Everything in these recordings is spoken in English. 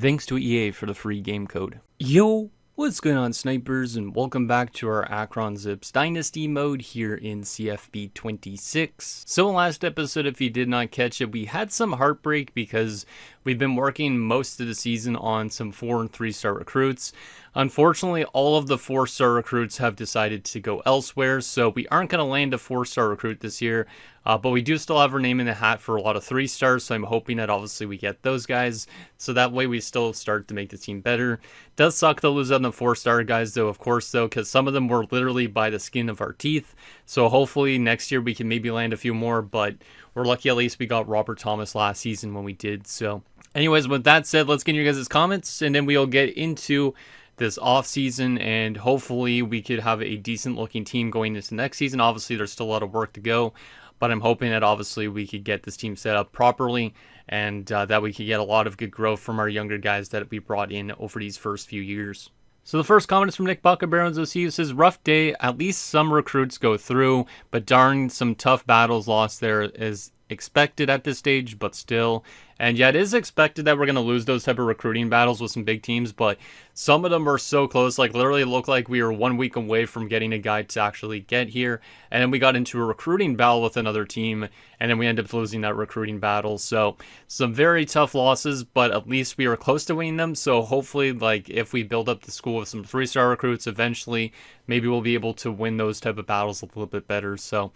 Thanks to EA for the free game code. Yo, what's going on, snipers, and welcome back to our Akron Zips Dynasty mode here in CFB 26. So last episode, if you did not catch it, we had some heartbreak because we've been working most of the season on some 4 and 3 star recruits. Unfortunately, all of the 4-star recruits have decided to go elsewhere, so we aren't going to land a 4-star recruit this year. But we do still have our name in the hat for a lot of 3 stars, so I'm hoping that obviously we get those guys, so that way we still start to make the team better. Does suck to lose on the 4-star guys though, of course, though, because some of them were literally by the skin of our teeth. So hopefully next year we can maybe land a few more, but we're lucky at least we got Robert Thomas last season when we did. So anyways, with that said, let's get your guys' comments, and then we'll get into this off season, and hopefully we could have a decent looking team going into next season. Obviously there's still a lot of work to go, but I'm hoping that obviously we could get this team set up properly, and that we could get a lot of good growth from our younger guys that we brought in over these first few years. So the first comment is from Nick Bucka Barons OC, who says, rough day, at least some recruits go through, but darn, some tough battles lost there is expected at this stage, but still. And yeah, it is expected that we're going to lose those type of recruiting battles with some big teams, but some of them are so close. Like, literally looked like we were 1 week away from getting a guy to actually get here, and then we got into a recruiting battle with another team, and then we ended up losing that recruiting battle. So some very tough losses, but at least we were close to winning them. So hopefully, like, if we build up the school with some 3-star recruits eventually, maybe we'll be able to win those type of battles a little bit better. So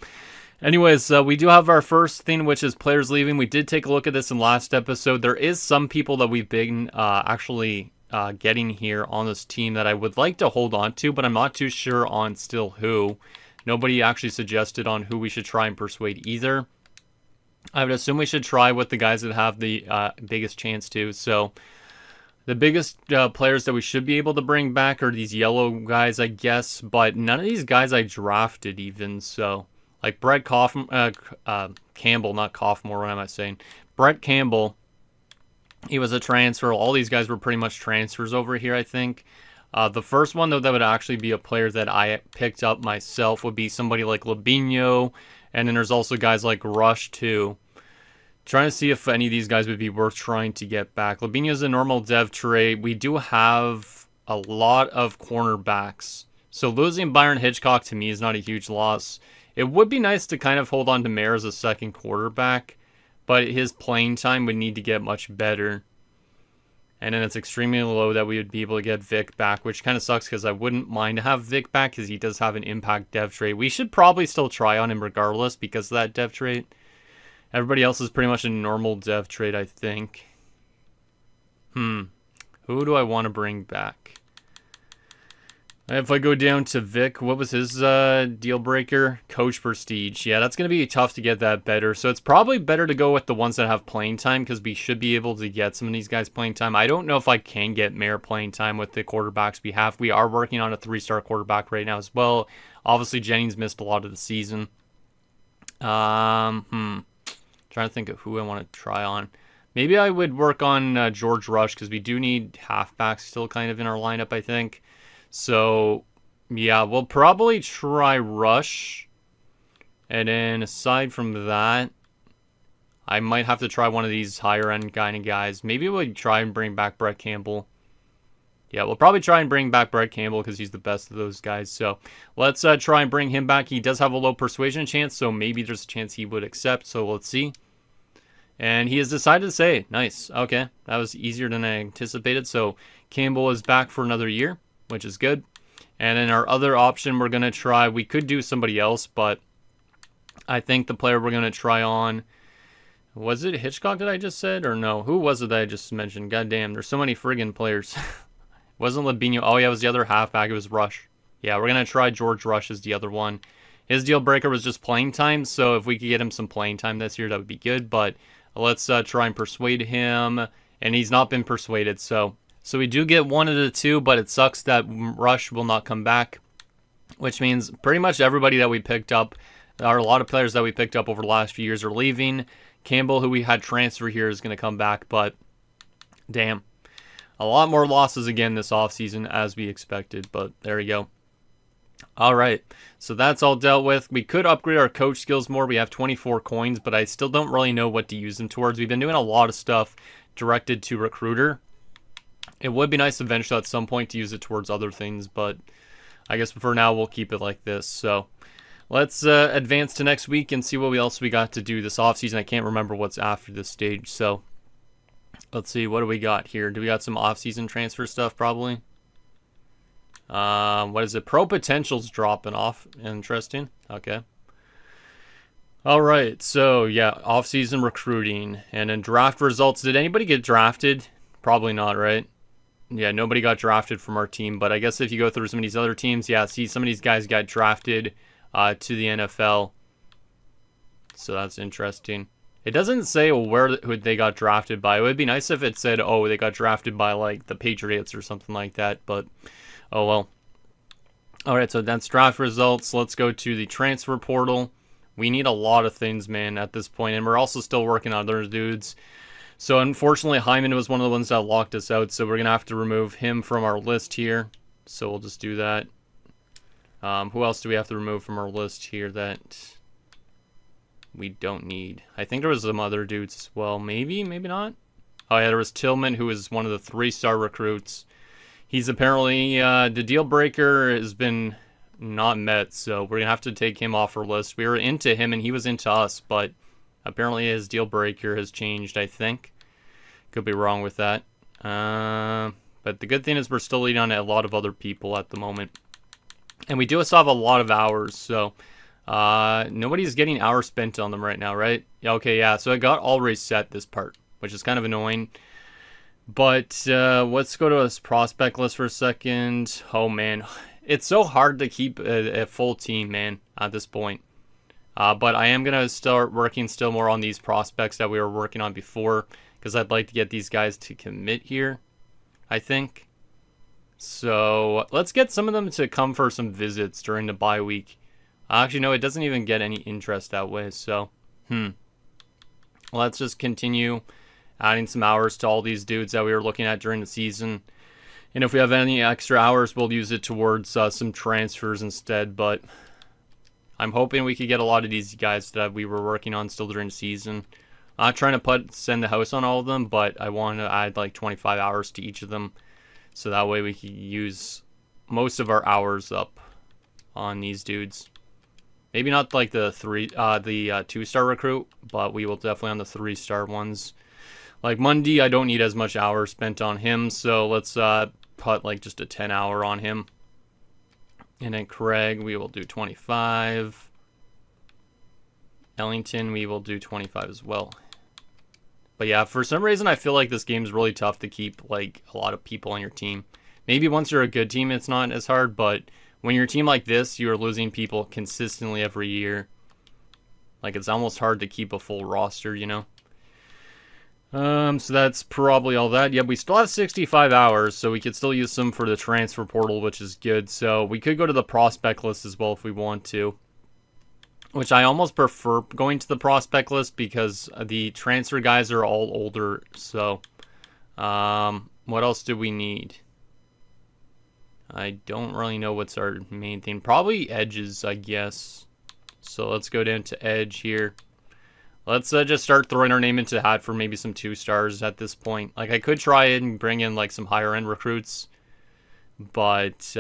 anyways, we do have our first thing, which is players leaving. We did take a look at this in last episode. There is some people that we've been actually getting here on this team that I would like to hold on to, but I'm not too sure on still who. Nobody actually suggested on who we should try and persuade either. I would assume we should try with the guys that have the biggest chance to. So the biggest players that we should be able to bring back are these yellow guys, I guess, but none of these guys I drafted even, so like Brett Campbell, not Kaufmore, what am I saying? Brett Campbell, he was a transfer. All these guys were pretty much transfers over here, I think. The first one, though, that would actually be a player that I picked up myself would be somebody like Labinho, and then there's also guys like Rush, too. Trying to see if any of these guys would be worth trying to get back. Labinho's a normal dev trade. We do have a lot of cornerbacks, so losing Byron Hitchcock to me is not a huge loss. It would be nice to kind of hold on to Mayer as a second quarterback, but his playing time would need to get much better. And then it's extremely low that we would be able to get Vic back, which kind of sucks because I wouldn't mind to have Vic back because he does have an impact dev trait. We should probably still try on him regardless because of that dev trait. Everybody else is pretty much a normal dev trait, I think. Who do I want to bring back? If I go down to Vic, what was his deal breaker? Coach Prestige. Yeah, that's going to be tough to get that better. So it's probably better to go with the ones that have playing time because we should be able to get some of these guys playing time. I don't know if I can get Mayer playing time with the quarterbacks we have. We are working on a 3-star quarterback right now as well. Obviously, Jennings missed a lot of the season. Trying to think of who I want to try on. Maybe I would work on George Rush because we do need halfbacks still kind of in our lineup, I think. So, yeah, we'll probably try Rush. And then aside from that, I might have to try one of these higher end kind of guys. Maybe we'll try and bring back Brett Campbell. Yeah, we'll probably try and bring back Brett Campbell because he's the best of those guys. So let's try and bring him back. He does have a low persuasion chance, so maybe there's a chance he would accept. So let's see. And he has decided to say, nice. Okay, that was easier than I anticipated. So Campbell is back for another year, which is good. And then our other option we're going to try, we could do somebody else, but I think the player we're going to try on, was it Hitchcock that I just said, or no? Who was it that I just mentioned? God damn, there's so many friggin' players. Wasn't Labinho? Oh yeah, it was the other halfback. It was Rush. Yeah, we're going to try George Rush as the other one. His deal breaker was just playing time, so if we could get him some playing time this year, that would be good, but let's try and persuade him, and he's not been persuaded, so we do get one of the two, but it sucks that Rush will not come back, which means pretty much everybody that we picked up, or a lot of players that we picked up over the last few years are leaving. Campbell, who we had transfer here, is going to come back, but damn. A lot more losses again this offseason as we expected, but there you go. All right, so that's all dealt with. We could upgrade our coach skills more. We have 24 coins, but I still don't really know what to use them towards. We've been doing a lot of stuff directed to recruiter. It would be nice eventually at some point to use it towards other things, but I guess for now we'll keep it like this. So let's advance to next week and see what else we got to do this offseason. I can't remember what's after this stage, so let's see. What do we got here? Do we got some offseason transfer stuff probably? What is it? Pro potentials dropping off. Interesting. Okay. All right. So yeah, offseason recruiting and then draft results. Did anybody get drafted? Probably not, right? Yeah, nobody got drafted from our team, but I guess if you go through some of these other teams, yeah, see, some of these guys got drafted to the NFL, so that's interesting. It doesn't say who they got drafted by. It would be nice if it said, oh, they got drafted by, like, the Patriots or something like that, but, oh, well. All right, so that's draft results. Let's go to the transfer portal. We need a lot of things, man, at this point, and we're also still working on other dudes. So unfortunately, Hyman was one of the ones that locked us out, so we're going to have to remove him from our list here. So we'll just do that. Who else do we have to remove from our list here that we don't need? I think there was some other dudes as well. Maybe, maybe not. Oh yeah, there was Tillman, who is one of the 3-star recruits. He's apparently, the deal breaker has been not met, so we're going to have to take him off our list. We were into him and he was into us, but apparently his deal breaker has changed, I think. Could be wrong with that. But the good thing is we're still leading on a lot of other people at the moment. And we do still have a lot of hours, so nobody's getting hours spent on them right now, right? Yeah, okay, yeah, so I got all reset this part, which is kind of annoying. But let's go to a prospect list for a second. Oh, man. It's so hard to keep a full team, man, at this point. But I am going to start working still more on these prospects that we were working on before, because I'd like to get these guys to commit here, I think. So let's get some of them to come for some visits during the bye week. Actually, no, it doesn't even get any interest that way, so, let's just continue adding some hours to all these dudes that we were looking at during the season. And if we have any extra hours, we'll use it towards some transfers instead, but I'm hoping we could get a lot of these guys that we were working on still during the season. I'm not trying to send the house on all of them, but I want to add like 25 hours to each of them. So that way we can use most of our hours up on these dudes. Maybe not like the 2-star recruit, but we will definitely on the 3-star ones. Like Mundy, I don't need as much hours spent on him, so let's put like just a 10-hour on him. And then Craig, we will do 25. Ellington, we will do 25 as well. But yeah, for some reason, I feel like this game is really tough to keep like a lot of people on your team. Maybe once you're a good team, it's not as hard, but when you're a team like this, you're losing people consistently every year. Like, it's almost hard to keep a full roster, you know? So that's probably all that. Yeah, we still have 65 hours, so we could still use some for the transfer portal, which is good. So we could go to the prospect list as well if we want to, which I almost prefer going to the prospect list because the transfer guys are all older. So what else do we need? I don't really know what's our main thing. Probably edges, I guess. So let's go down to edge here. Let's just start throwing our name into the hat for maybe some 2-stars at this point. Like, I could try and bring in, like, some higher-end recruits. But,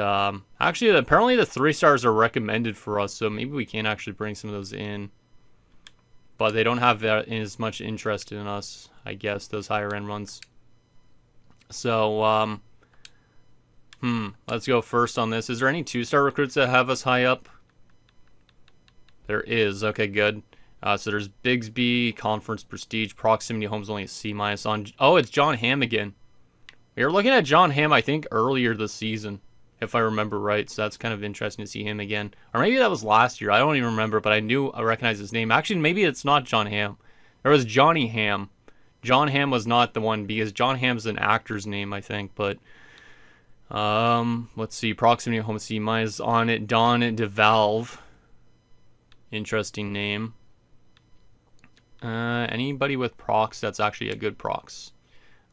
actually, apparently the 3-stars are recommended for us, so maybe we can actually bring some of those in. But they don't have as much interest in us, I guess, those higher-end ones. So, let's go first on this. Is there any 2-star recruits that have us high up? There is. Okay, good. So there's Bigsby, Conference Prestige, Proximity Homes only a C- on. Oh, it's John Hamm again. We were looking at John Hamm, I think, earlier this season, if I remember right. So that's kind of interesting to see him again. Or maybe that was last year. I don't even remember, but I recognize his name. Actually, maybe it's not John Hamm. There was Johnny Hamm. John Hamm was not the one because John Hamm's an actor's name, I think. But let's see. Proximity Home C- on it. Don DeValve. Interesting name. Anybody with procs, that's actually a good procs.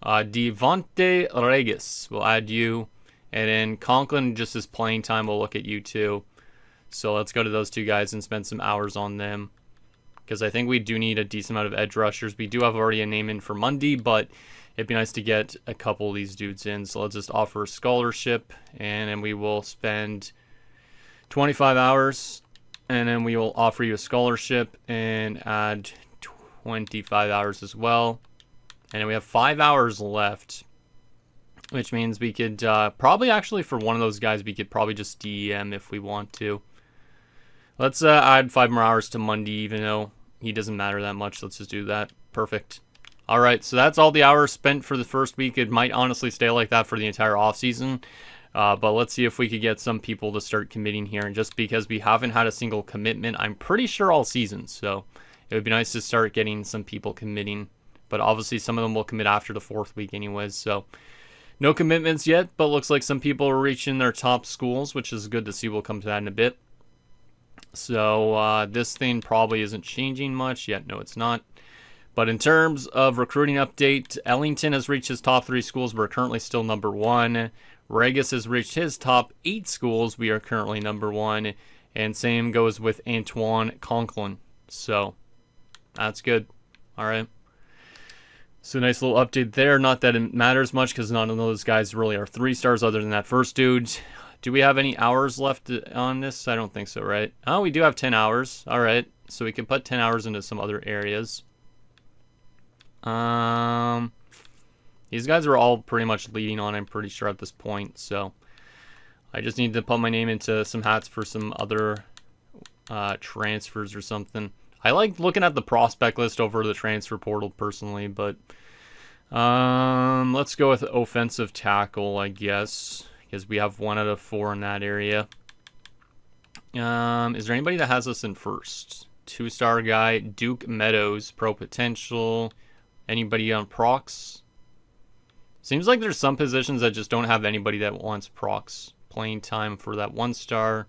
Devonte Regis, we'll add you. And then Conklin, just as playing time, we'll look at you too. So let's go to those two guys and spend some hours on them. Because I think we do need a decent amount of edge rushers. We do have already a name in for Mundy, but it'd be nice to get a couple of these dudes in. So let's just offer a scholarship, and then we will spend 25 hours, and then we will offer you a scholarship and add 25 hours as well. And then we have 5 hours left, which means we could probably actually for one of those guys, we could probably just DEM if we want to. Let's add 5 more hours to Monday, even though he doesn't matter that much. Let's just do that. Perfect. All right, so that's all the hours spent for the first week. It might honestly stay like that for the entire offseason. But let's see if we could get some people to start committing here. And just because we haven't had a single commitment, I'm pretty sure all season. So it would be nice to start getting some people committing. But obviously some of them will commit after the 4th week anyways. So no commitments yet, but looks like some people are reaching their top schools, which is good to see. We'll come to that in a bit. So this thing probably isn't changing much yet. No, it's not. But in terms of recruiting update, Ellington has reached his top 3 schools. We're currently still number 1. Regis has reached his top 8 schools. We are currently number 1. And same goes with Antoine Conklin. So that's good. All right. So nice little update there. Not that it matters much because none of those guys really are 3 stars other than that first dude. Do we have any hours left on this? I don't think so, right? Oh, we do have 10 hours. All right. So we can put 10 hours into some other areas. These guys are all pretty much leading on, I'm pretty sure, at this point. So I just need to put my name into some hats for some other transfers or something. I like looking at the prospect list over the transfer portal personally, but let's go with offensive tackle, I guess, because we have 1 out of 4 in that area. Is there anybody that has us in first? 2-star guy, Duke Meadows, pro potential. Anybody on procs? Seems like there's some positions that just don't have anybody that wants procs. Playing time for that 1-star.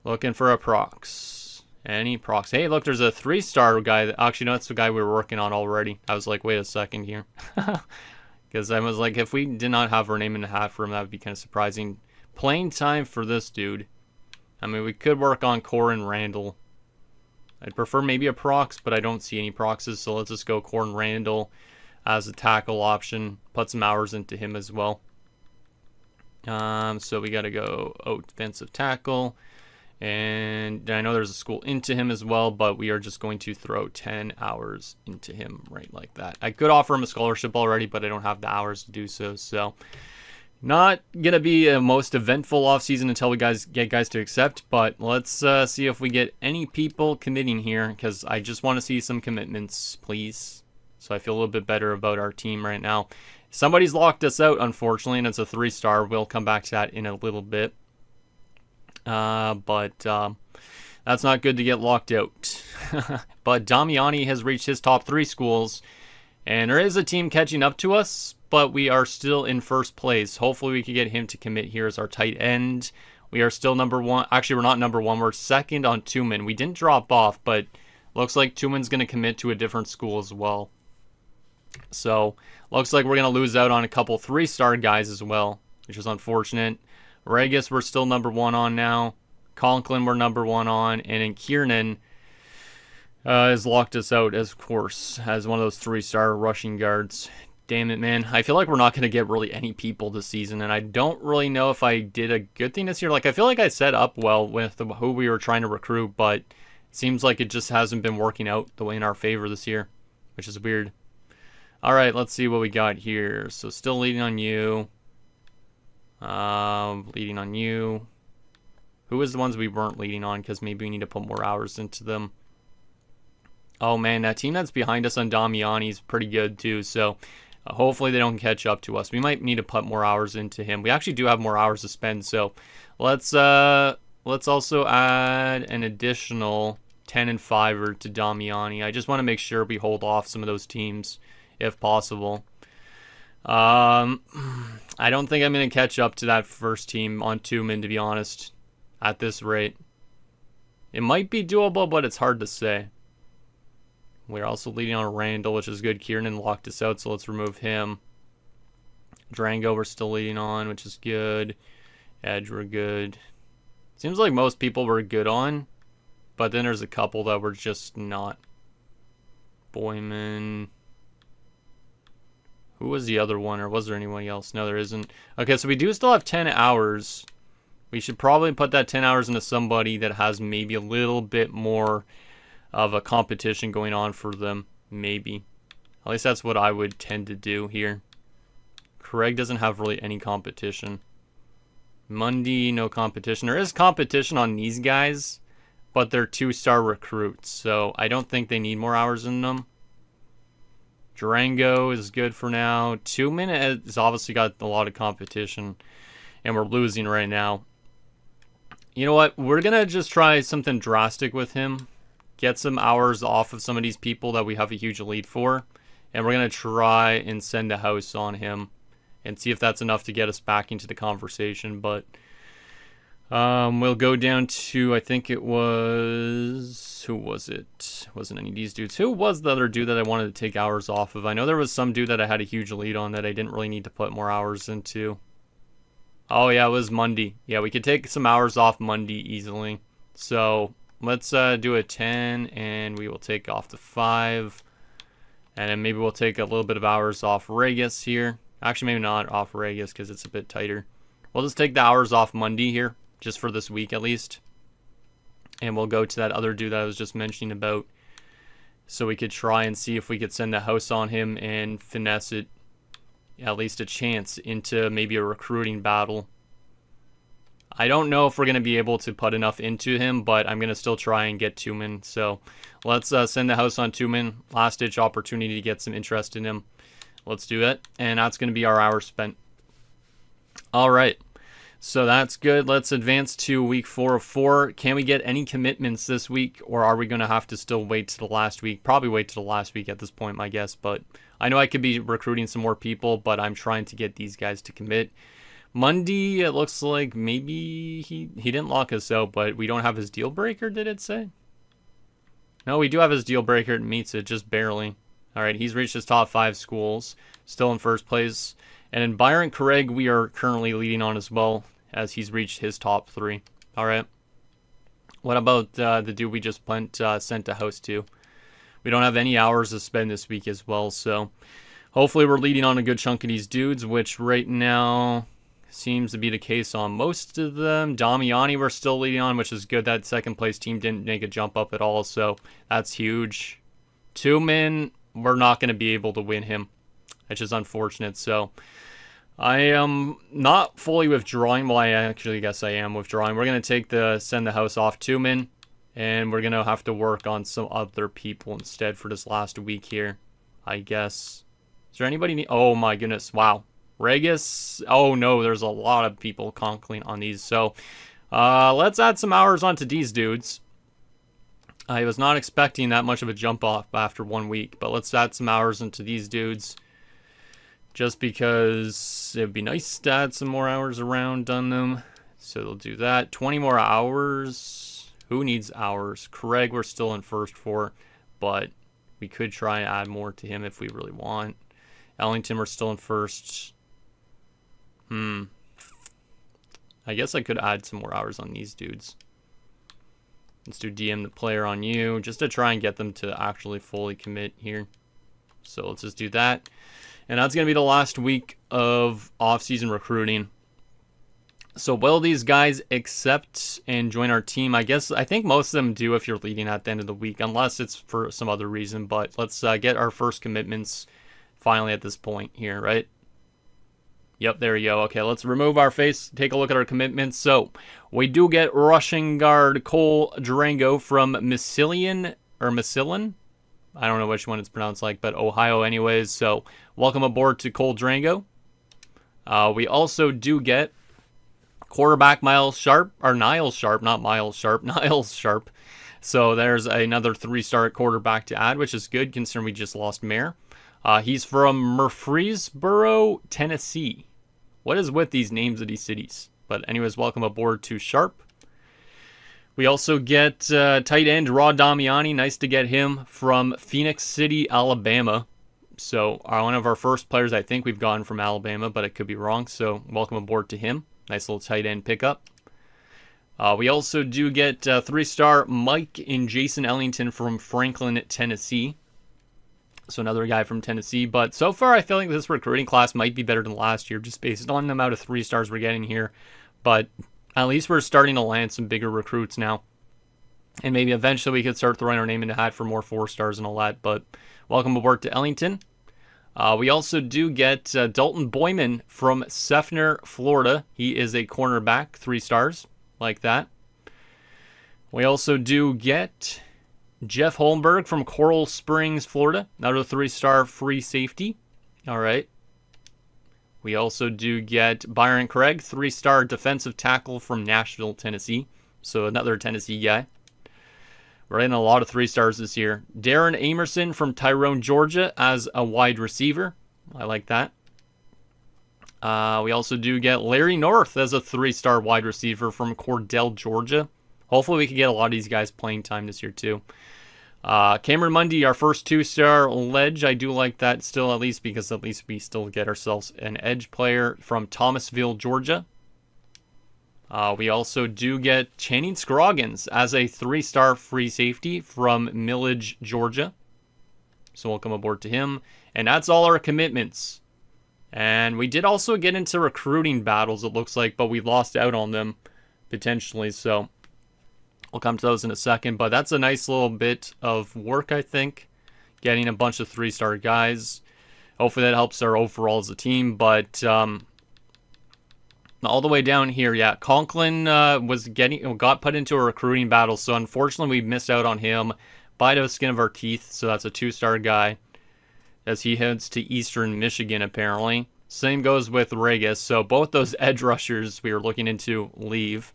Looking for a procs. Any procs? Hey, look, there's a 3-star guy. Actually, no, that's the guy we were working on already. I was like, wait a second here. Because I was like, if we did not have our name in the hat for him, that would be kind of surprising. Playing time for this dude. I mean, we could work on Corin Randall. I'd prefer maybe a procs, but I don't see any proxes, so let's just go Corin Randall as a tackle option. Put some hours into him as well. So we got to go offensive tackle. And I know there's a school into him as well, but we are just going to throw 10 hours into him right like that. I could offer him a scholarship already, but I don't have the hours to do so. So not going to be a most eventful offseason until we get guys to accept, but let's see if we get any people committing here, because I just want to see some commitments, please. So I feel a little bit better about our team right now. Somebody's locked us out, unfortunately, and it's a 3-star. We'll come back to that in a little bit. But that's not good to get locked out. But Damiani has reached his top 3 schools, and there is a team catching up to us, but we are still in first place. Hopefully we can get him to commit here as our tight end. We are still number 1. Actually, we're not number 1. We're second on Tuman. We didn't drop off, but looks like Tuman's going to commit to a different school as well. So looks like we're going to lose out on a couple 3-star guys as well, which is unfortunate. Regis we're still number 1 on now. Conklin we're number 1 on. And then Kiernan has locked us out, as of course, as one of those 3-star rushing guards. Damn it, man. I feel like we're not going to get really any people this season, and I don't really know if I did a good thing this year. Like, I feel like I set up well with who we were trying to recruit, but it seems like it just hasn't been working out the way in our favor this year, which is weird. All right, let's see what we got here. So still leading on you. Leading on you. Who is the ones we weren't leading on? Because maybe we need to put more hours into them. Oh, man, that team that's behind us on Damiani is pretty good, too. So hopefully they don't catch up to us. We might need to put more hours into him. We actually do have more hours to spend. So let's also add an additional 10 and 5er to Damiani. I just want to make sure we hold off some of those teams if possible. I don't think I'm going to catch up to that first team on Tuman, to be honest, at this rate. It might be doable, but it's hard to say. We're also leading on Randall, which is good. Kiernan locked us out, so let's remove him. Drango we're still leading on, which is good. Edge we're good. Seems like most people were good on, but then there's a couple that were just not. Boyman. Who was the other one, or was there anyone else? No, there isn't. Okay, so we do still have 10 hours. We should probably put that 10 hours into somebody that has maybe a little bit more of a competition going on for them. Maybe. At least that's what I would tend to do here. Craig doesn't have really any competition. Mundy, no competition. There is competition on these guys, but they're 2-star recruits, so I don't think they need more hours in them. Durango is good for now. 2-min has obviously got a lot of competition, and we're losing right now. You know what? We're going to just try something drastic with him. Get some hours off of some of these people that we have a huge lead for, and we're going to try and send a house on him and see if that's enough to get us back into the conversation. But we'll go down to, I think it was, who was it? It wasn't any of these dudes. Who was the other dude that I wanted to take hours off of? I know there was some dude that I had a huge lead on that I didn't really need to put more hours into. Oh yeah, it was Mundy. Yeah, we could take some hours off Mundy easily. So let's do a 10, and we will take off the 5. And then maybe we'll take a little bit of hours off Regis here. Actually, maybe not off Regis because it's a bit tighter. We'll just take the hours off Mundy here, just for this week at least. And we'll go to that other dude that I was just mentioning about, so we could try and see if we could send a house on him and finesse it, at least a chance, into maybe a recruiting battle. I don't know if we're going to be able to put enough into him, but I'm going to still try and get 2-min. So let's send the house on 2-min. Last ditch opportunity to get some interest in him. Let's do it. And that's going to be our hours spent. All right. So that's good. Let's advance to week 4 of 4. Can we get any commitments this week, or are we going to have to still wait to the last week? Probably wait to the last week at this point, my guess. But I know I could be recruiting some more people, but I'm trying to get these guys to commit. Mundy, it looks like maybe he didn't lock us out, but we don't have his deal breaker, did it say? No, we do have his deal breaker. It meets it just barely. All right, he's reached his top 5 schools, still in first place. And in Byron Craig, we are currently leading on as well, as he's reached his top 3. All right. What about the dude we just sent a house to? We don't have any hours to spend this week as well, so hopefully we're leading on a good chunk of these dudes, which right now seems to be the case on most of them. Damiani we're still leading on, which is good. That second place team didn't make a jump up at all, so that's huge. 2-min, we're not going to be able to win him, which is unfortunate. So I am not fully withdrawing. Well, I actually guess I am withdrawing. We're going to send the house off 2-min, and we're going to have to work on some other people instead for this last week here, I guess. Is there anybody? Oh my goodness. Wow. Regis. Oh no, there's a lot of people conquering on these. So let's add some hours onto these dudes. I was not expecting that much of a jump off after 1 week, but let's add some hours into these dudes. Just because it would be nice to add some more hours around on them. So they'll do that. 20 more hours. Who needs hours? Craig we're still in first for, but we could try and add more to him if we really want. Ellington we're still in first. I guess I could add some more hours on these dudes. Let's do DM the player on you, just to try and get them to actually fully commit here. So let's just do that. And that's going to be the last week of off-season recruiting. So will these guys accept and join our team? I think most of them do if you're leading at the end of the week, unless it's for some other reason. But let's get our first commitments finally at this point here, right? Yep, there we go. Okay, let's remove our face, take a look at our commitments. So we do get rushing guard Cole Durango from Massillon. I don't know which one it's pronounced like, but Ohio anyways. So welcome aboard to Cole Durango. We also do get quarterback Niles Sharp. So there's another 3-star quarterback to add, which is good considering we just lost Mayer. He's from Murfreesboro, Tennessee. What is with these names of these cities? But anyways, welcome aboard to Sharp. We also get tight end Rod Damiani. Nice to get him from Phoenix City, Alabama. So one of our first players I think we've gotten from Alabama, but it could be wrong. So welcome aboard to him. Nice little tight end pickup. We also do get 3-star Mike and Jason Ellington from Franklin, Tennessee. So another guy from Tennessee. But so far, I feel like this recruiting class might be better than last year, just based on the amount of 3-stars we're getting here. But at least we're starting to land some bigger recruits now. And maybe eventually we could start throwing our name in the hat for more 4-stars and all that. But welcome aboard to Ellington. We also do get Dalton Boyman from Seffner, Florida. He is a cornerback, 3 stars, like that. We also do get Jeff Holmberg from Coral Springs, Florida. Another 3-star free safety. All right. We also do get Byron Craig, 3-star defensive tackle from Nashville, Tennessee. So another Tennessee guy. We're in a lot of 3-stars this year. Darren Amerson from Tyrone, Georgia as a wide receiver. I like that. We also do get Larry North as a 3-star wide receiver from Cordell, Georgia. Hopefully we can get a lot of these guys playing time this year too. Cameron Mundy, our first 2-star ledge. I do like that still, at least, because at least we still get ourselves an edge player from Thomasville, Georgia. We also do get Channing Scroggins as a 3-star free safety from Millage, Georgia. So welcome aboard to him. And that's all our commitments. And we did also get into recruiting battles, it looks like, but we lost out on them potentially. So we'll come to those in a second. But that's a nice little bit of work, I think, getting a bunch of 3-star guys. Hopefully that helps our overall as a team. But all the way down here, yeah, Conklin got put into a recruiting battle, so unfortunately we missed out on him by the skin of our teeth. So that's a 2-star guy as he heads to Eastern Michigan, apparently. Same goes with Regis. So both those edge rushers we were looking into leave.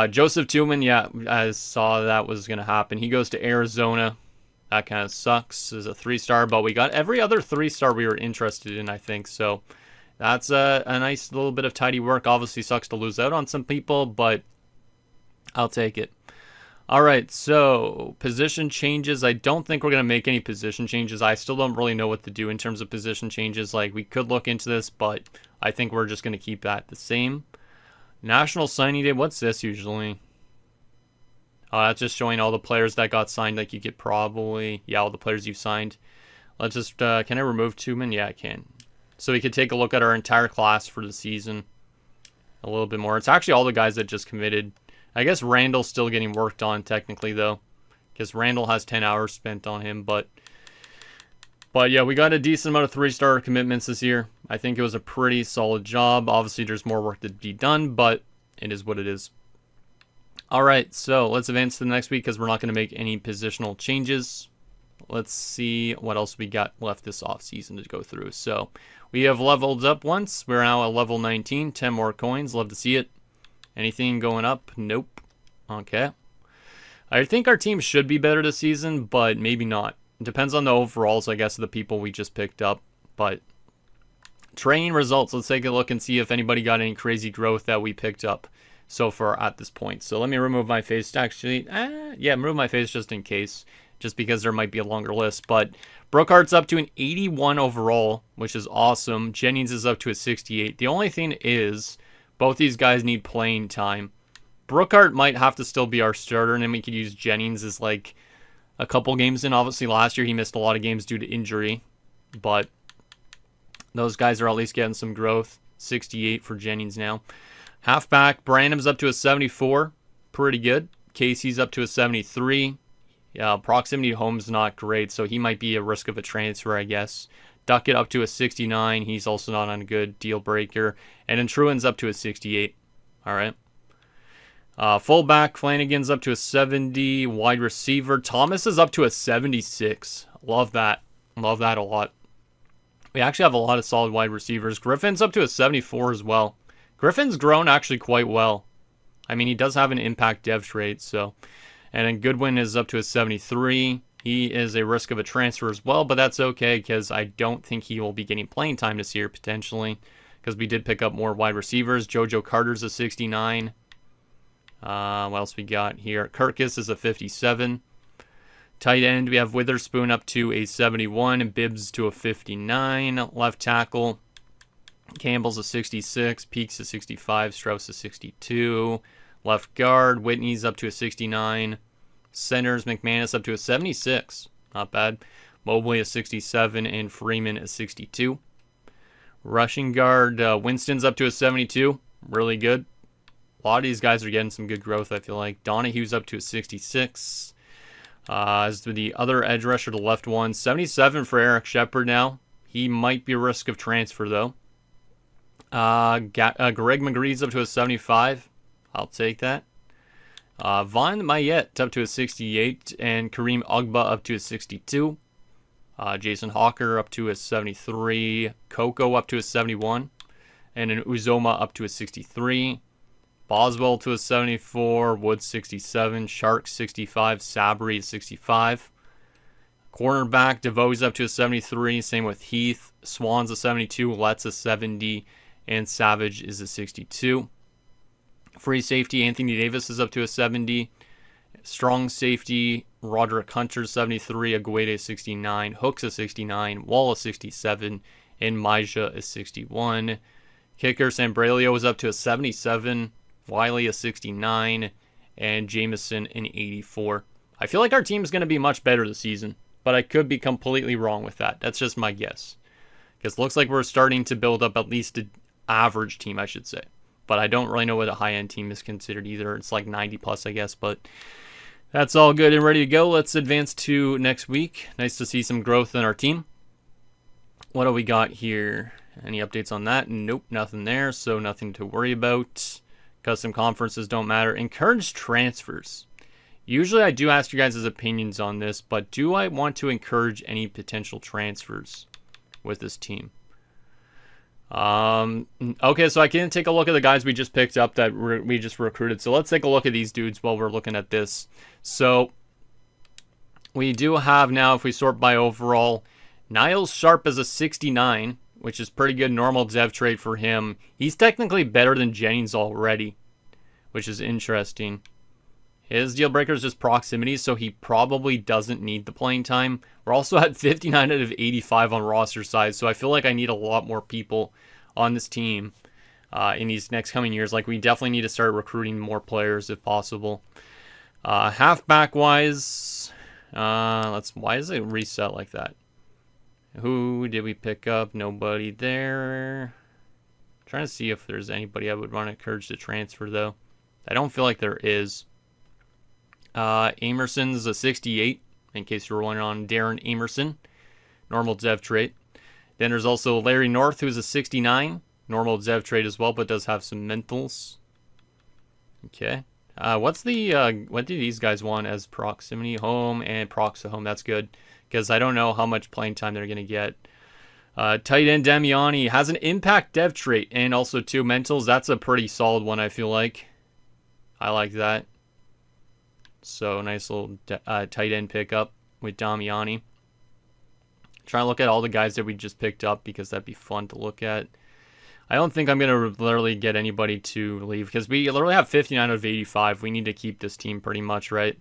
Joseph Tillman, yeah, I saw that was going to happen. He goes to Arizona. That kind of sucks as a 3-star, but we got every other 3-star we were interested in, I think. So that's a nice little bit of tidy work. Obviously sucks to lose out on some people, but I'll take it. All right, so position changes. I don't think we're going to make any position changes. I still don't really know what to do in terms of position changes. Like, we could look into this, but I think we're just going to keep that the same. National Signing Day, what's this usually? That's just showing all the players that got signed. Like, you could probably, yeah, all the players you signed. Let's just, can I remove Tuman? Yeah, I can. So we could take a look at our entire class for the season a little bit more. It's actually all the guys that just committed. I guess Randall's still getting worked on technically, though, because Randall has 10 hours spent on him. But yeah, we got a decent amount of 3-star commitments this year. I think it was a pretty solid job. Obviously, there's more work to be done, but it is what it is. All right, so let's advance to the next week because we're not going to make any positional changes. Let's see what else we got left this offseason to go through. So we have leveled up once. We're now at level 19, 10 more coins. Love to see it. Anything going up? Nope. Okay. I think our team should be better this season, but maybe not. It depends on the overalls, I guess, of the people we just picked up. But training results. Let's take a look and see if anybody got any crazy growth that we picked up so far at this point. So let me remove my face. Actually, remove my face just in case, just because there might be a longer list. But Brookhart's up to an 81 overall, which is awesome. Jennings is up to a 68. The only thing is, both these guys need playing time. Brookhart might have to still be our starter, and then we could use Jennings as like a couple games in. Obviously, last year he missed a lot of games due to injury, but those guys are at least getting some growth. 68 for Jennings now. Halfback, Branham's up to a 74. Pretty good. Casey's up to a 73. Yeah, proximity to home's not great, so he might be a risk of a transfer, I guess. Duckett up to a 69. He's also not on a good deal breaker. And then Truan's up to a 68. All right. Fullback, Flanagan's up to a 70. Wide receiver, Thomas is up to a 76. Love that. Love that a lot. We actually have a lot of solid wide receivers. Griffin's up to a 74 as well. Griffin's grown actually quite well. I mean, he does have an impact dev trait, so. And then Goodwin is up to a 73. He is a risk of a transfer as well, but that's okay because I don't think he will be getting playing time this year, potentially, because we did pick up more wide receivers. JoJo Carter's a 69. What else we got here? Kirkus is a 57. Tight end, we have Witherspoon up to a 71, and Bibbs to a 59. Left tackle, Campbell's a 66. Peaks a 65. Strauss a 62. Left guard, Whitney's up to a 69. Centers, McManus up to a 76. Not bad. Mobley a 67, and Freeman a 62. Rushing guard, Winston's up to a 72. Really good. A lot of these guys are getting some good growth, I feel like. Donahue's up to a 66. As to the other edge rusher, the left one, 77 for Eric Shepard now. He might be a risk of transfer, though. Greg McGree's up to a 75. I'll take that. Von Mayette up to a 68, and Kareem Ugba up to a 62. Jason Hawker up to a 73. Coco up to a 71. And an Uzoma up to a 63. Boswell to a 74. Woods 67. Shark 65. Sabri 65. Cornerback, DeVoe's up to a 73. Same with Heath. Swan's a 72. Let's a 70. And Savage is a 62. Free safety, Anthony Davis is up to a 70. Strong safety, Roderick Hunter 73. Aguede 69. Hooks a 69. Wall a 67. And Maja is 61. Kicker, Sambrailio is up to a 77. Wiley a 69. And Jameson an 84. I feel like our team is going to be much better this season, but I could be completely wrong with that. That's just my guess. Because it looks like we're starting to build up at least an average team, I should say. But I don't really know what a high-end team is considered either. It's like 90 plus, I guess. But that's all good and ready to go. Let's advance to next week. Nice to see some growth in our team. What do we got here? Any updates on that? Nope, nothing there. So nothing to worry about. Custom conferences don't matter. Encourage transfers. Usually I do ask you guys' opinions on this, but do I want to encourage any potential transfers with this team? Okay, so I can take a look at the guys we just picked up that we just recruited. So let's take a look at these dudes while we're looking at this. So we do have now, if we sort by overall, Niles Sharp is a 69, which is pretty good normal dev trade for him. He's technically better than Jennings already, which is interesting. His deal breaker is just proximity, so he probably doesn't need the playing time. We're also at 59 out of 85 on roster size, so I feel like I need a lot more people on this team in these next coming years. Like, we definitely need to start recruiting more players if possible. Halfback-wise, why is it reset like that? Who did we pick up? Nobody there. I'm trying to see if there's anybody I would want to encourage to transfer, though. I don't feel like there is. Amerson's a 68, in case you're wondering on Darren Amerson. Normal dev trait. Then there's also Larry North, who's a 69. Normal dev trait as well, but does have some mentals. Okay. What do these guys want as proximity home and proxa home? That's good, because I don't know how much playing time they're going to get. Tight end Damiani has an impact dev trait and also 2 mentals. That's a pretty solid one, I feel like. I like that. So nice little tight end pickup with Damiani. Trying to look at all the guys that we just picked up because that'd be fun to look at. I don't think I'm going to literally get anybody to leave because we literally have 59 out of 85. We need to keep this team pretty much, right?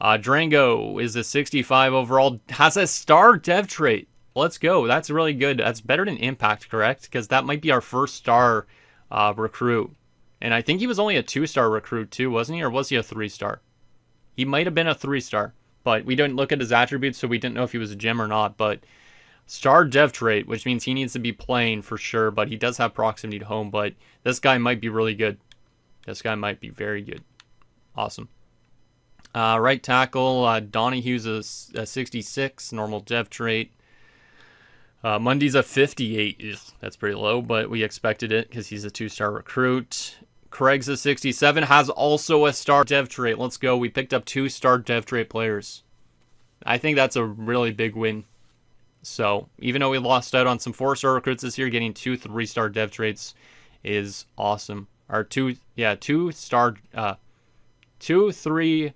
Drango is a 65 overall. Has a star dev trait. Let's go. That's really good. That's better than impact, correct? Because that might be our first star recruit. And I think he was only a 2-star recruit too, wasn't he? Or was he a 3-star? He might have been a 3-star, but we didn't look at his attributes, so we didn't know if he was a gem or not. But star dev trait, which means he needs to be playing for sure, but he does have proximity to home. But this guy might be really good. This guy might be very good. Awesome. Right tackle, Donahue's a 66, normal dev trait. Mundy's a 58. Ugh, that's pretty low, but we expected it because he's a 2-star recruit. Craig's a 67, has also a star dev trait. Let's go. We picked up 2-star dev trait players. I think that's a really big win. So, even though we lost out on some 4-star recruits this year, getting 2 3-star dev traits is awesome. Or 2 3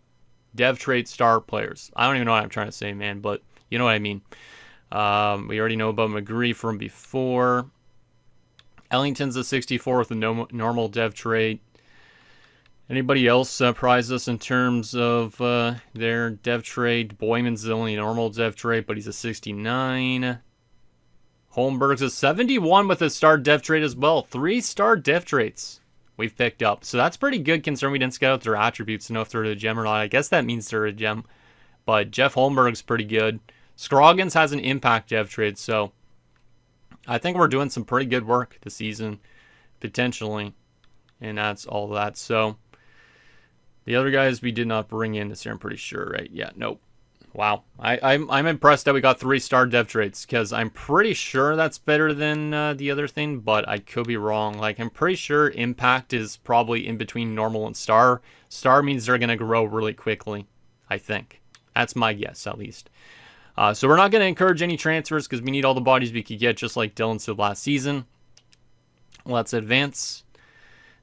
dev trait star players. I don't even know what I'm trying to say, man, but you know what I mean. We already know about McGree from before. Ellington's a 64 with a normal dev trait. Anybody else surprise us in terms of their dev trait? Boyman's the only normal dev trait, but he's a 69. Holmberg's a 71 with a star dev trait as well. 3-star dev traits we've picked up. So that's pretty good considering we didn't scout out their attributes to know if they're a gem or not. I guess that means they're a gem. But Jeff Holmberg's pretty good. Scroggins has an impact dev trade, so I think we're doing some pretty good work this season, potentially. And that's all that. So the other guys we did not bring in this year, I'm pretty sure, right? Yeah, nope. Wow. I'm impressed that we got 3-star dev traits, because I'm pretty sure that's better than the other thing, but I could be wrong. Like, I'm pretty sure impact is probably in between normal and star. Star means they're going to grow really quickly, I think. That's my guess, at least. So we're not going to encourage any transfers because we need all the bodies we could get, just like Dylan said last season. Let's advance.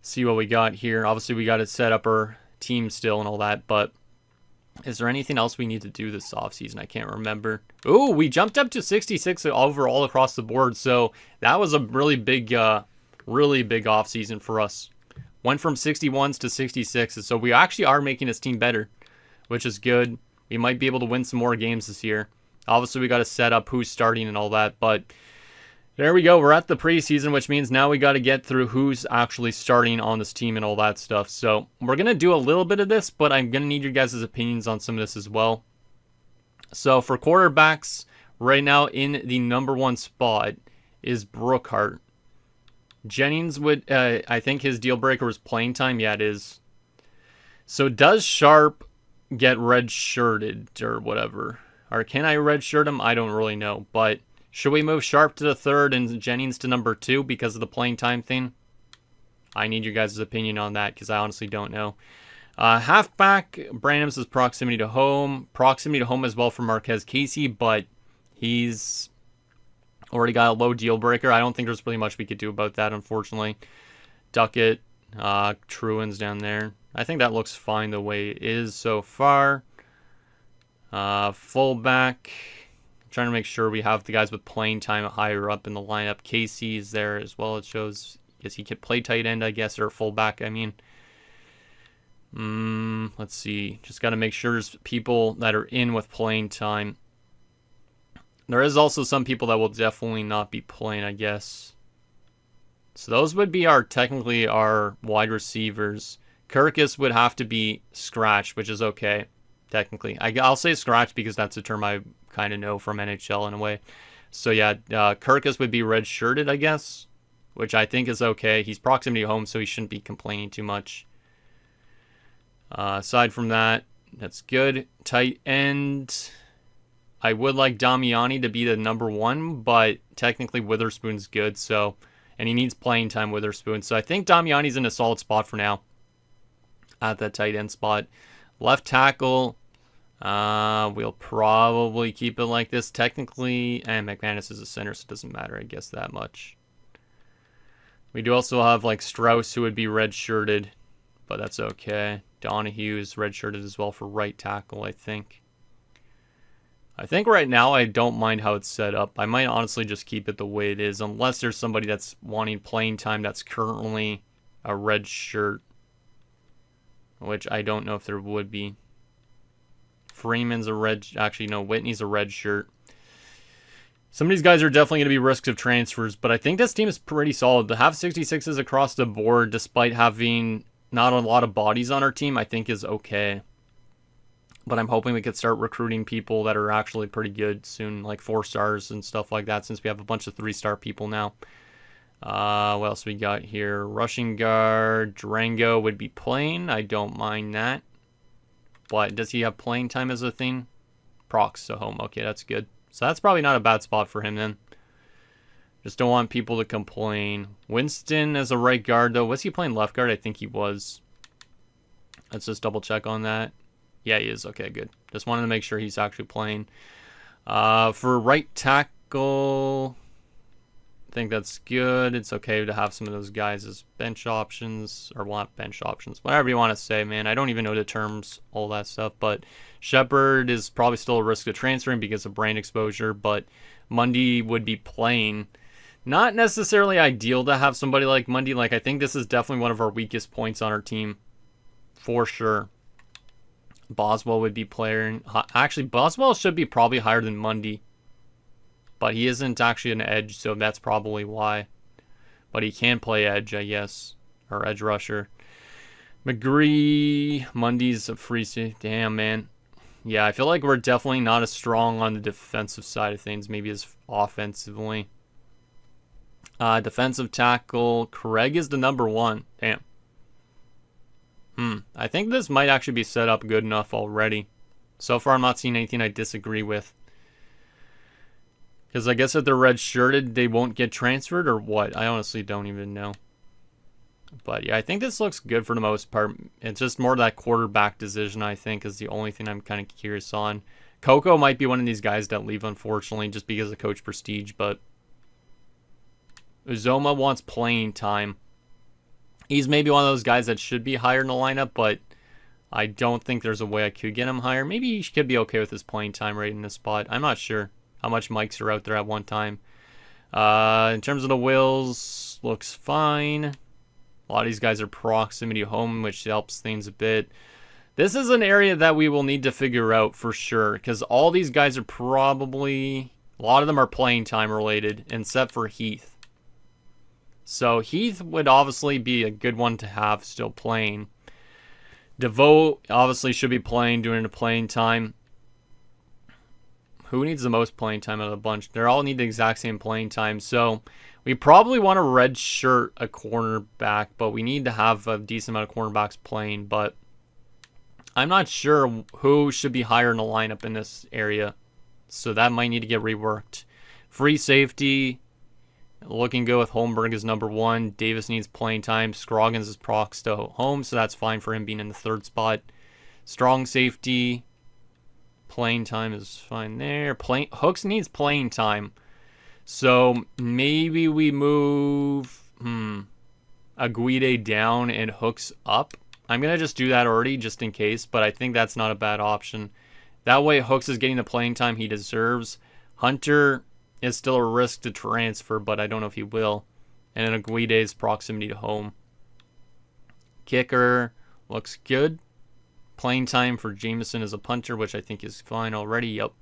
See what we got here. Obviously, we got to set up our team still and all that, but is there anything else we need to do this offseason? I can't remember. Oh, we jumped up to 66 overall across the board, so that was a really big offseason for us. Went from 61s to 66s, so we actually are making this team better, which is good. We might be able to win some more games this year. Obviously, we got to set up who's starting and all that, but there we go. We're at the preseason, which means now we got to get through who's actually starting on this team and all that stuff. So we're going to do a little bit of this, but I'm going to need your guys' opinions on some of this as well. So for quarterbacks, right now in the number 1 spot is Brookhart. Jennings would, I think his deal breaker was playing time. Yeah, it is. So does Sharp get red-shirted or whatever? Or can I red-shirt him? I don't really know, but should we move Sharp to the 3rd and Jennings to number 2 because of the playing time thing? I need your guys' opinion on that because I honestly don't know. Halfback, Branham's is proximity to home. Proximity to home as well for Marquez Casey, but he's already got a low deal breaker. I don't think there's really much we could do about that, unfortunately. Duckett, Truan's down there. I think that looks fine the way it is so far. Fullback, trying to make sure we have the guys with playing time higher up in the lineup. Casey's there as well. It shows, yes, he could play tight end, I guess, or fullback, I mean. Let's see. Just got to make sure there's people that are in with playing time. There is also some people that will definitely not be playing, I guess. So those would be technically our wide receivers. Kirkus would have to be scratched, which is okay, technically. I'll say scratch because that's a term I kind of know from NHL in a way. So yeah, Kirkus would be red-shirted, I guess, which I think is okay. He's proximity home, so he shouldn't be complaining too much. Aside from that, that's good. Tight end, I would like Damiani to be the number 1, but technically Witherspoon's good, so, and he needs playing time, Witherspoon. So I think Damiani's in a solid spot for now at that tight end spot. Left tackle, we'll probably keep it like this technically, and McManus is a center, so it doesn't matter, I guess, that much. We do also have like Strauss, who would be red-shirted, but that's okay. Donahue is red-shirted as well for right tackle, I think. I think right now I don't mind how it's set up. I might honestly just keep it the way it is, unless there's somebody that's wanting playing time that's currently a red shirt, which I don't know if there would be. Freeman's a red, actually no, Whitney's a red shirt. Some of these guys are definitely going to be risks of transfers, but I think this team is pretty solid. To have 66s across the board, despite having not a lot of bodies on our team, I think is okay. But I'm hoping we could start recruiting people that are actually pretty good soon, like 4 stars and stuff like that, since we have a bunch of 3-star people now. What else we got here? Rushing guard, Durango would be playing. I don't mind that. But does he have playing time as a thing? Prox to home. Okay, that's good. So that's probably not a bad spot for him then. Just don't want people to complain. Winston as a right guard, though. Was he playing left guard? I think he was. Let's just double check on that. Yeah, he is. Okay, good. Just wanted to make sure he's actually playing. For right tackle, I think that's good. It's okay to have some of those guys as bench options, or want bench options, whatever you want to say, man. I don't even know the terms, all that stuff, but Shepard is probably still a risk of transferring because of brain exposure, but Mundy would be playing. Not necessarily ideal to have somebody like Mundy. Like, I think this is definitely one of our weakest points on our team, for sure. Boswell would be playing. Actually, Boswell should be probably higher than Mundy, but he isn't actually an edge, so that's probably why. But he can play edge, I guess, or edge rusher. McGree, Mundy's a free safety. Damn, man. Yeah, I feel like we're definitely not as strong on the defensive side of things, maybe as offensively. Defensive tackle, Craig is the number 1. Damn. I think this might actually be set up good enough already. So far, I'm not seeing anything I disagree with. Because I guess if they're red-shirted, they won't get transferred or what? I honestly don't even know. But yeah, I think this looks good for the most part. It's just more that quarterback decision, I think, is the only thing I'm kind of curious on. Coco might be one of these guys that leave, unfortunately, just because of coach prestige. But Uzoma wants playing time. He's maybe one of those guys that should be higher in the lineup, but I don't think there's a way I could get him higher. Maybe he could be okay with his playing time right in this spot. I'm not sure how much mics are out there at one time. In terms of the wills, looks fine. A lot of these guys are proximity home, which helps things a bit. This is an area that we will need to figure out for sure, because all these guys are probably, a lot of them are playing time related, except for Heath. So Heath would obviously be a good one to have still playing. DeVoe obviously should be playing, doing the playing time. Who needs the most playing time out of the bunch? They all need the exact same playing time. So we probably want to redshirt a cornerback, but we need to have a decent amount of cornerbacks playing. But I'm not sure who should be higher in the lineup in this area. So that might need to get reworked. Free safety, looking good with Holmberg as number 1. Davis needs playing time. Scroggins is prox to home, so that's fine for him being in the 3rd spot. Strong safety, playing time is fine there. Hooks needs playing time. So maybe we move Aguide down and Hooks up. I'm going to just do that already just in case, but I think that's not a bad option. That way Hooks is getting the playing time he deserves. Hunter is still a risk to transfer, but I don't know if he will. And then Aguide's proximity to home. Kicker looks good. Playing time for Jameson as a punter, which I think is fine already. Yep.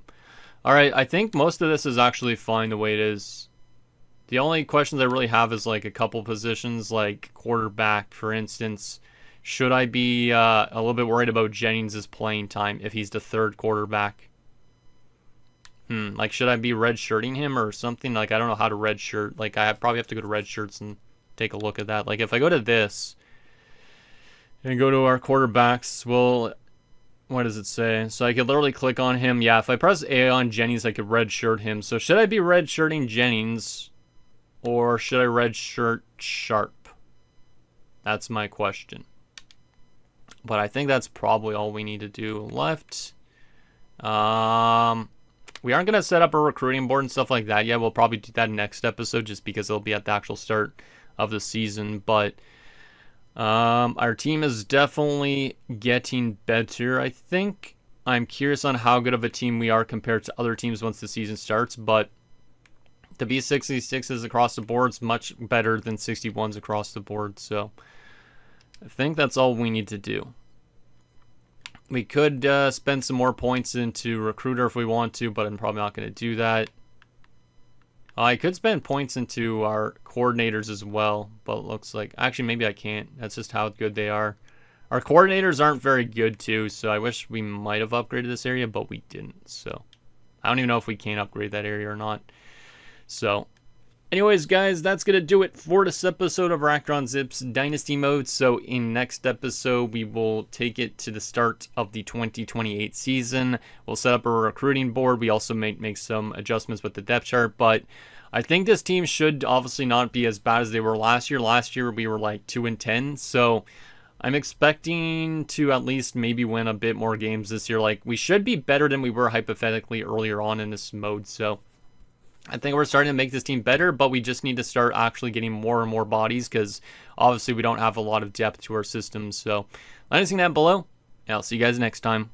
All right, I think most of this is actually fine the way it is. The only questions I really have is like a couple positions, like quarterback, for instance. Should I be a little bit worried about Jennings' playing time if he's the 3rd quarterback? Like, should I be redshirting him or something? Like, I don't know how to redshirt. Like, I probably have to go to red shirts and take a look at that. Like, if I go to this and go to our quarterbacks, well, what does it say? So I could literally click on him. Yeah, if I press A on Jennings, I could redshirt him. So should I be redshirting Jennings or should I redshirt Sharp? That's my question. But I think that's probably all we need to do left. We aren't going to set up a recruiting board and stuff like that yet. We'll probably do that next episode just because it'll be at the actual start of the season. But our team is definitely getting better, I think. I'm curious on how good of a team we are compared to other teams once the season starts. But to be 66s across the board is much better than 61s across the board. So I think that's all we need to do. We could spend some more points into recruiter if we want to, but I'm probably not going to do that. I could spend points into our coordinators as well, but it looks like... Actually, maybe I can't. That's just how good they are. Our coordinators aren't very good, too, so I wish we might have upgraded this area, but we didn't. So I don't even know if we can upgrade that area or not. So anyways, guys, that's going to do it for this episode of Akron Zips Dynasty Mode. So in next episode, we will take it to the start of the 2028 season. We'll set up a recruiting board. We also make some adjustments with the depth chart. But I think this team should obviously not be as bad as they were last year. Last year, we were like 2-10. So I'm expecting to at least maybe win a bit more games this year. Like, we should be better than we were hypothetically earlier on in this mode. So I think we're starting to make this team better, but we just need to start actually getting more and more bodies because obviously we don't have a lot of depth to our systems. So let us know that below, and I'll see you guys next time.